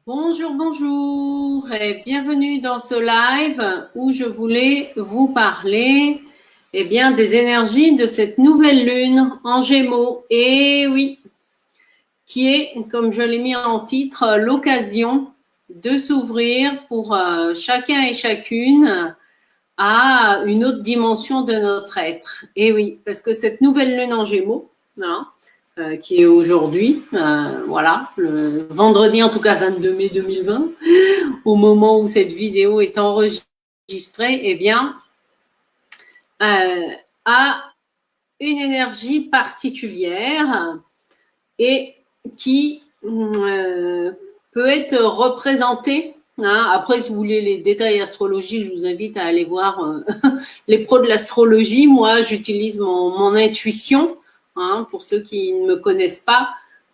Bonjour, bonjour et bienvenue dans ce live où je voulais vous parler des énergies de cette nouvelle lune en Gémeaux. Et oui, qui est, comme je l'ai mis en titre, l'occasion de s'ouvrir pour chacun et chacune à une autre dimension de notre être. Et oui, parce que cette nouvelle lune en Gémeaux, hein, qui est aujourd'hui, voilà, le vendredi en tout cas 22 mai 2020, au moment où cette vidéo est enregistrée, eh bien, a une énergie particulière et qui peut être représentée. Hein. Après, si vous voulez les détails astrologie, je vous invite à aller voir les pros de l'astrologie. Moi, j'utilise mon intuition. Hein, pour ceux qui ne me connaissent pas,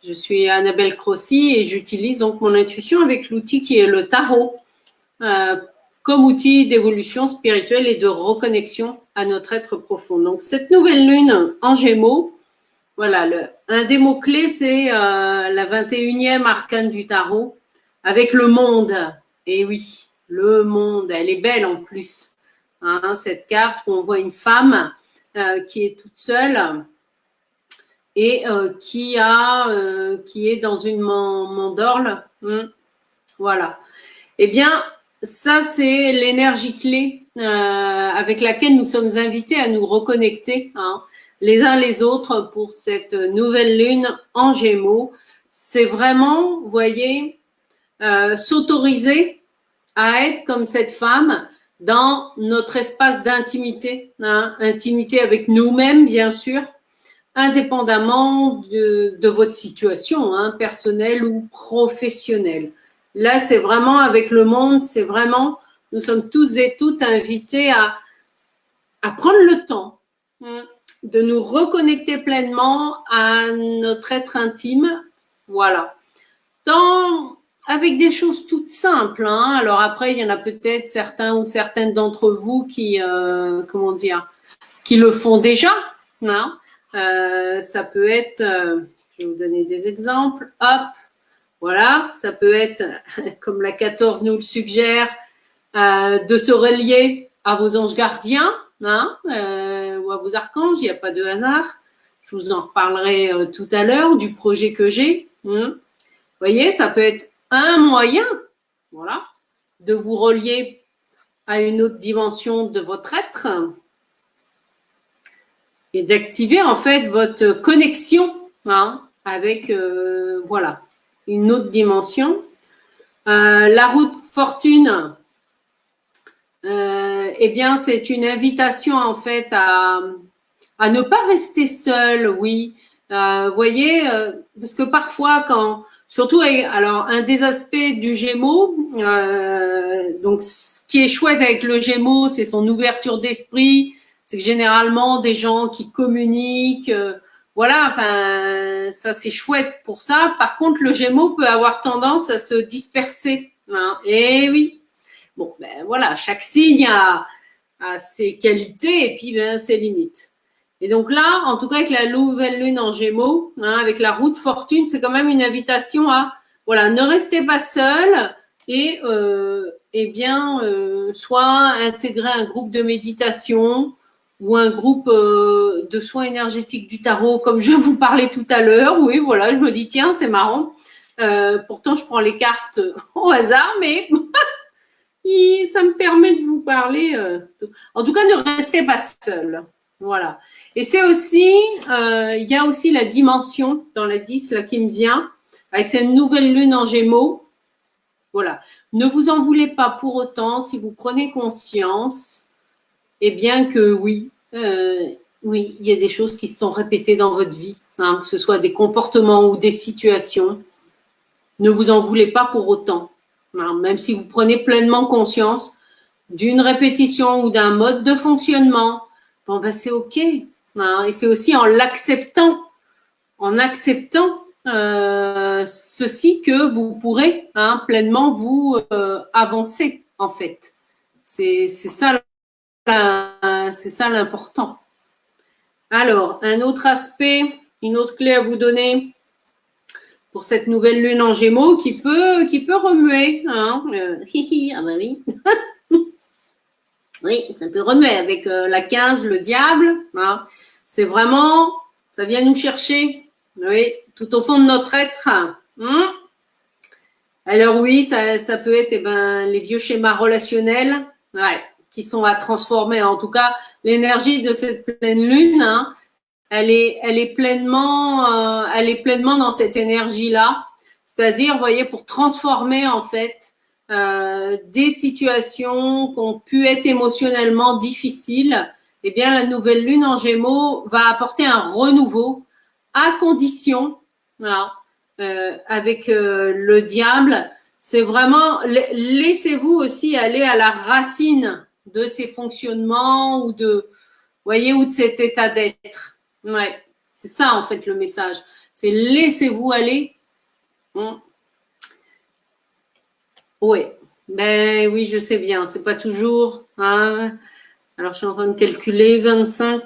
je suis Annabelle Crossi et j'utilise donc mon intuition avec l'outil qui est le tarot euh, comme outil d'évolution spirituelle et de reconnexion à notre être profond. Donc, cette nouvelle lune en Gémeaux, voilà, un des mots-clés, c'est la 21e arcane du tarot avec le monde. Et oui, le monde, elle est belle en plus. Hein, cette carte où on voit une femme qui est toute seule et qui est dans une mandorle. Voilà. Eh bien, ça, c'est l'énergie clé avec laquelle nous sommes invités à nous reconnecter hein, les uns les autres pour cette nouvelle lune en Gémeaux. C'est vraiment, vous voyez, s'autoriser à être comme cette femme dans notre espace d'intimité, hein, intimité avec nous-mêmes, bien sûr, indépendamment de votre situation hein, personnelle ou professionnelle. Là, c'est vraiment avec le monde, c'est vraiment, nous sommes tous et toutes invités à prendre le temps de nous reconnecter pleinement à notre être intime. Voilà. Avec des choses toutes simples. Hein. Alors après, il y en a peut-être certains ou certaines d'entre vous qui, comment dire, qui le font déjà. Hein. Ça peut être, je vais vous donner des exemples. Hop, voilà, ça peut être, comme la 14 nous le suggère, de se relier à vos anges gardiens hein, ou à vos archanges. Il n'y a pas de hasard. Je vous en reparlerai tout à l'heure du projet que j'ai. Vous voyez, ça peut être un moyen, voilà, de vous relier à une autre dimension de votre être et d'activer en fait votre connexion hein, avec voilà une autre dimension. La route fortune, eh bien c'est une invitation en fait à ne pas rester seul, oui. Voyez, parce que parfois quand surtout alors un des aspects du Gémeaux, donc ce qui est chouette avec le Gémeaux, c'est son ouverture d'esprit, c'est que généralement des gens qui communiquent, voilà, enfin ça c'est chouette pour ça. Par contre, le Gémeaux peut avoir tendance à se disperser. Hein. Et oui, bon ben voilà, chaque signe a ses qualités et puis ben, ses limites. Et donc là, en tout cas avec la nouvelle lune en Gémeaux, hein, avec la route fortune, c'est quand même une invitation à voilà, ne restez pas seul et bien soit intégrer un groupe de méditation ou un groupe de soins énergétiques du tarot, comme je vous parlais tout à l'heure. Oui, voilà, je me dis tiens, c'est marrant. Pourtant, je prends les cartes au hasard, mais et ça me permet de vous parler. En tout cas, ne restez pas seul. Voilà. Et c'est aussi, il y a aussi la dimension dans la 10 là qui me vient, avec cette nouvelle lune en Gémeaux. Voilà. Ne vous en voulez pas pour autant si vous prenez conscience, eh bien que oui, oui, il y a des choses qui se sont répétées dans votre vie, hein, que ce soit des comportements ou des situations. Ne vous en voulez pas pour autant. Hein, même si vous prenez pleinement conscience d'une répétition ou d'un mode de fonctionnement, bon ben c'est ok. Hein, et c'est aussi en acceptant ceci que vous pourrez hein, pleinement vous avancer en fait. C'est ça, c'est ça l'important. Alors un autre aspect, une autre clé à vous donner, pour cette nouvelle lune en Gémeaux qui peut remuer. Hein. Ah bah oui. Oui, ça peut remuer avec la 15, le diable. Hein. C'est vraiment, ça vient nous chercher, oui, tout au fond de notre être. Hein. Alors oui, ça peut être les vieux schémas relationnels, ouais, qui sont à transformer. En tout cas, l'énergie de cette pleine lune, hein, elle est pleinement dans cette énergie-là. C'est-à-dire, vous voyez, pour transformer en fait des situations qui ont pu être émotionnellement difficiles, eh bien, la nouvelle lune en Gémeaux va apporter un renouveau à condition, voilà, avec le diable. C'est vraiment, laissez-vous aussi aller à la racine de ces fonctionnements ou voyez, ou de cet état d'être. Ouais, c'est ça en fait le message. C'est laissez-vous aller. Oui, ben oui, je sais bien. C'est pas toujours. Hein. Alors je suis en train de calculer 25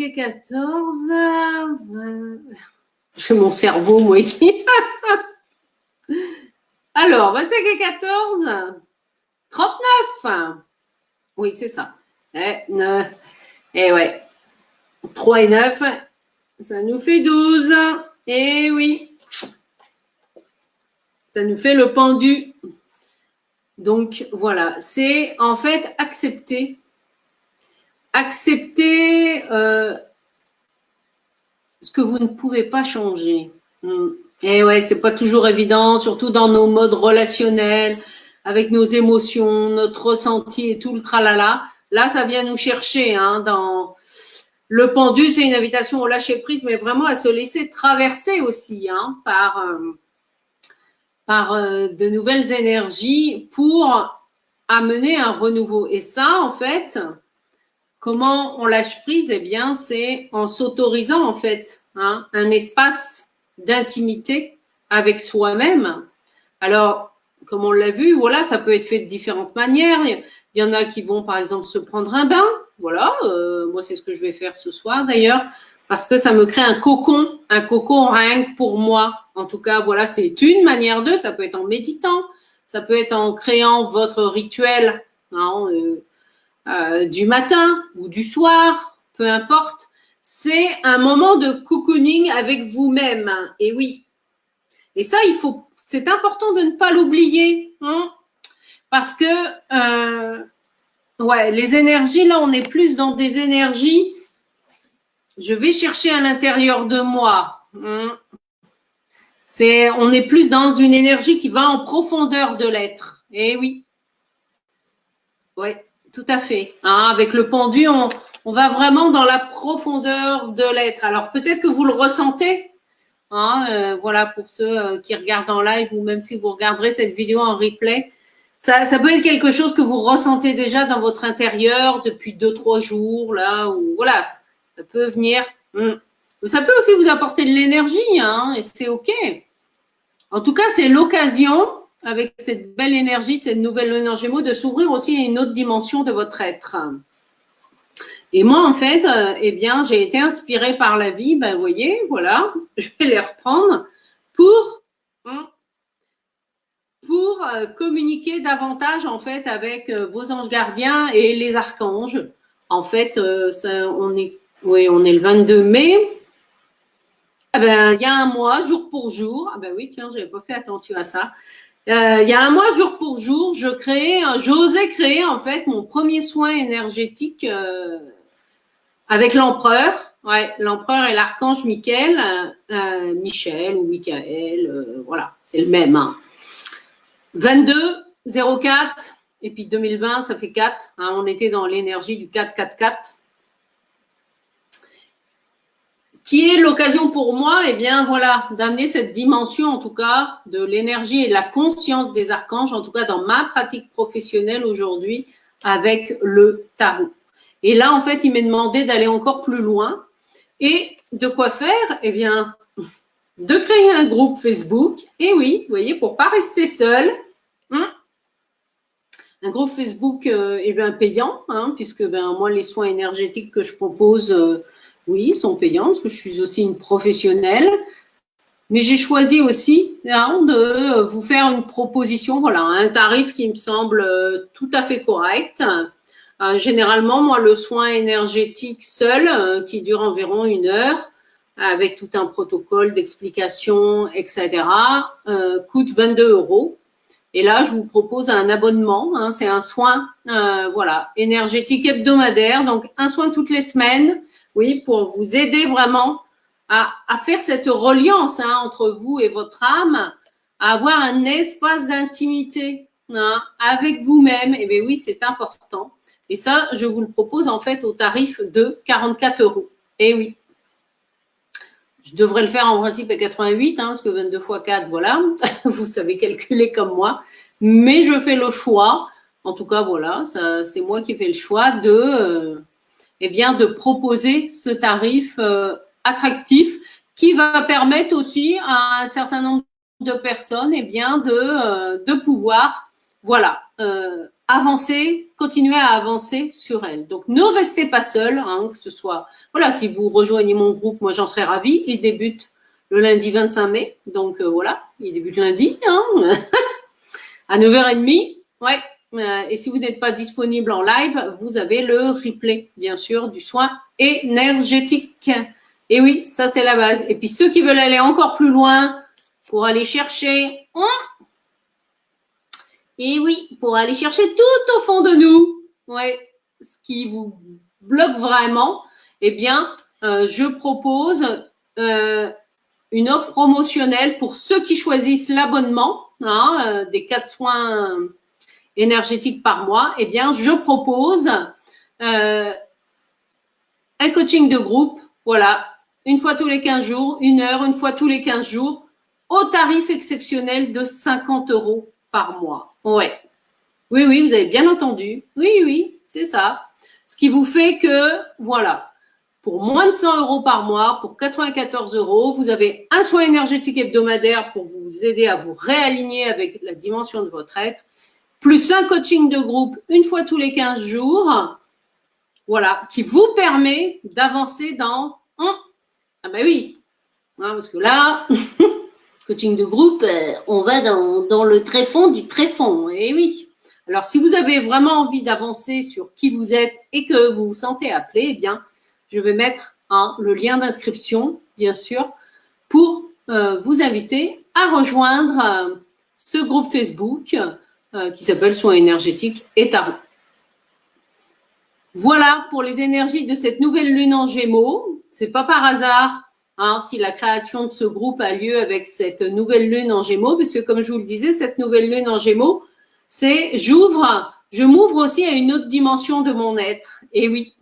et 14. J'ai mon cerveau moi qui. Alors 25 et 14. 39. Oui, c'est ça. Et ouais. 3 et 9, ça nous fait 12. Et oui. Ça nous fait le pendu. Donc, voilà. C'est en fait accepter. Accepter ce que vous ne pouvez pas changer. Et ouais, c'est pas toujours évident, surtout dans nos modes relationnels, avec nos émotions, notre ressenti et tout le tralala. Là, ça vient nous chercher, hein, dans le pendu, c'est une invitation au lâcher prise, mais vraiment à se laisser traverser aussi, hein, par de nouvelles énergies pour amener un renouveau. Et ça, en fait, comment on lâche prise? Eh bien, c'est en s'autorisant, en fait, hein, un espace d'intimité avec soi-même. Alors, comme on l'a vu, voilà, ça peut être fait de différentes manières. Il y en a qui vont, par exemple, se prendre un bain. Voilà, moi, c'est ce que je vais faire ce soir, d'ailleurs, parce que ça me crée un cocon rien que pour moi. En tout cas, voilà, c'est une manière de. Ça peut être en méditant, ça peut être en créant votre rituel, hein, du matin ou du soir, peu importe. C'est un moment de cocooning avec vous-même. Et oui. Et ça, c'est important de ne pas l'oublier, hein, parce que, ouais, les énergies, là, on est plus dans des énergies. Je vais chercher à l'intérieur de moi. Hein. On est plus dans une énergie qui va en profondeur de l'être. Et oui. Ouais, tout à fait. Hein, avec le pendu, on va vraiment dans la profondeur de l'être. Alors peut-être que vous le ressentez. Hein, voilà, pour ceux qui regardent en live ou même si vous regarderez cette vidéo en replay. Ça peut être quelque chose que vous ressentez déjà dans votre intérieur depuis 2-3 jours, là, ou voilà, ça peut venir. Ça peut aussi vous apporter de l'énergie, hein, et c'est OK. En tout cas, c'est l'occasion, avec cette belle énergie, de cette nouvelle lune en Gémeaux, de s'ouvrir aussi à une autre dimension de votre être. Et moi, en fait, eh bien, j'ai été inspirée par la vie. Ben, vous voyez, voilà, je vais les reprendre pour communiquer davantage, en fait, avec vos anges gardiens et les archanges. En fait, on est le 22 mai. Eh ben, il y a un mois, jour pour jour. Ah ben oui, tiens, j'avais pas fait attention à ça. Il y a un mois, jour pour jour, j'osais créer, en fait, mon premier soin énergétique avec l'empereur, ouais, l'empereur et l'archange Michael, Michel ou Michael, voilà, c'est le même. Hein. 22, 04, et puis 2020, ça fait 4. Hein, on était dans l'énergie du 4-4-4. Qui est l'occasion pour moi, eh bien voilà, d'amener cette dimension, en tout cas, de l'énergie et de la conscience des archanges, en tout cas dans ma pratique professionnelle aujourd'hui, avec le tarot. Et là, en fait, il m'est demandé d'aller encore plus loin. Et de quoi faire? Eh bien, de créer un groupe Facebook. Et oui, vous voyez, pour pas rester seul. Un groupe Facebook eh bien, payant, hein, puisque moi, les soins énergétiques que je propose, oui, sont payants parce que je suis aussi une professionnelle. Mais j'ai choisi aussi de vous faire une proposition, voilà, un tarif qui me semble tout à fait correct. Généralement, moi, le soin énergétique seul, qui dure environ 1 heure, avec tout un protocole d'explication, etc., coûte 22 euros. Et là, je vous propose un abonnement. C'est un soin, voilà, énergétique hebdomadaire, donc un soin toutes les semaines, oui, pour vous aider vraiment à faire cette reliance entre vous et votre âme, à avoir un espace d'intimité avec vous-même. Et bien oui, c'est important. Et ça, je vous le propose en fait au tarif de 44 euros. Et oui. Je devrais le faire en principe à 88, parce que 22 fois 4, voilà, vous savez calculer comme moi. Mais je fais le choix, en tout cas, voilà, c'est moi qui fais le choix de proposer ce tarif attractif qui va permettre aussi à un certain nombre de personnes de pouvoir voilà avancer, continuer à avancer sur elles. Donc ne restez pas seul, que ce soit voilà, si vous rejoignez mon groupe, moi j'en serais ravie. Il débute le lundi 25 mai, donc voilà, il débute lundi à 9h30. Ouais. Et si vous n'êtes pas disponible en live, vous avez le replay, bien sûr, du soin énergétique. Et oui, ça c'est la base. Et puis ceux qui veulent aller encore plus loin pour aller chercher, et oui, pour aller chercher tout au fond de nous, ouais, ce qui vous bloque vraiment, eh bien, je propose une offre promotionnelle pour ceux qui choisissent l'abonnement des 4 soins énergétiques par mois. Eh bien, je propose un coaching de groupe, voilà, une fois tous les 15 jours, 1 heure, une fois tous les 15 jours, au tarif exceptionnel de 50 euros par mois. Ouais. Oui, oui, vous avez bien entendu. Oui, oui, c'est ça. Ce qui vous fait que, voilà, pour moins de 100 euros par mois, pour 94 euros, vous avez un soin énergétique hebdomadaire pour vous aider à vous réaligner avec la dimension de votre être, plus un coaching de groupe une fois tous les 15 jours, voilà, qui vous permet d'avancer dans ah ben oui, parce que là, coaching de groupe, on va dans le tréfonds du tréfonds, et oui. Alors, si vous avez vraiment envie d'avancer sur qui vous êtes et que vous vous sentez appelé, eh bien, je vais mettre le lien d'inscription, bien sûr, pour vous inviter à rejoindre ce groupe Facebook qui s'appelle Soins énergétiques et tarot. Voilà pour les énergies de cette nouvelle lune en Gémeaux. C'est pas par hasard si la création de ce groupe a lieu avec cette nouvelle lune en Gémeaux, parce que comme je vous le disais, cette nouvelle lune en Gémeaux, c'est je m'ouvre aussi à une autre dimension de mon être. Et oui.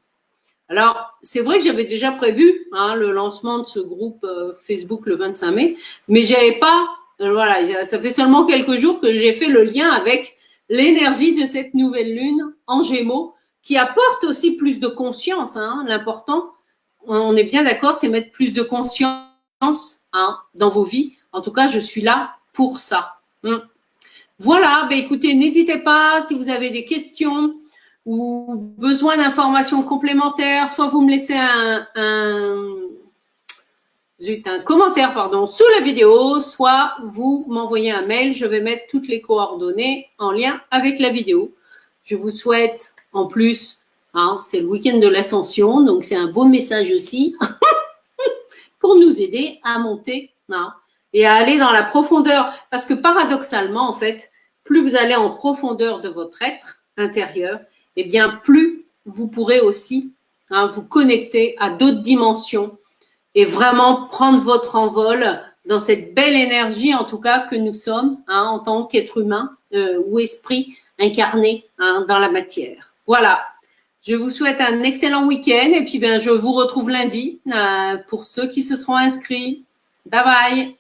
Alors, c'est vrai que j'avais déjà prévu le lancement de ce groupe Facebook le 25 mai, mais j'avais pas, voilà, ça fait seulement quelques jours que j'ai fait le lien avec l'énergie de cette nouvelle lune en Gémeaux, qui apporte aussi plus de conscience. L'important, on est bien d'accord, c'est mettre plus de conscience dans vos vies. En tout cas, je suis là pour ça. Voilà, écoutez, n'hésitez pas si vous avez des questions ou besoin d'informations complémentaires, soit vous me laissez un commentaire sous la vidéo, soit vous m'envoyez un mail. Je vais mettre toutes les coordonnées en lien avec la vidéo. Je vous souhaite en plus, c'est le week-end de l'ascension, donc c'est un beau message aussi pour nous aider à monter et à aller dans la profondeur. Parce que paradoxalement, en fait, plus vous allez en profondeur de votre être intérieur, eh bien, plus vous pourrez aussi vous connecter à d'autres dimensions et vraiment prendre votre envol dans cette belle énergie, en tout cas, que nous sommes en tant qu'être humain ou esprit incarné dans la matière. Voilà. Je vous souhaite un excellent week-end et puis je vous retrouve lundi pour ceux qui se seront inscrits. Bye bye.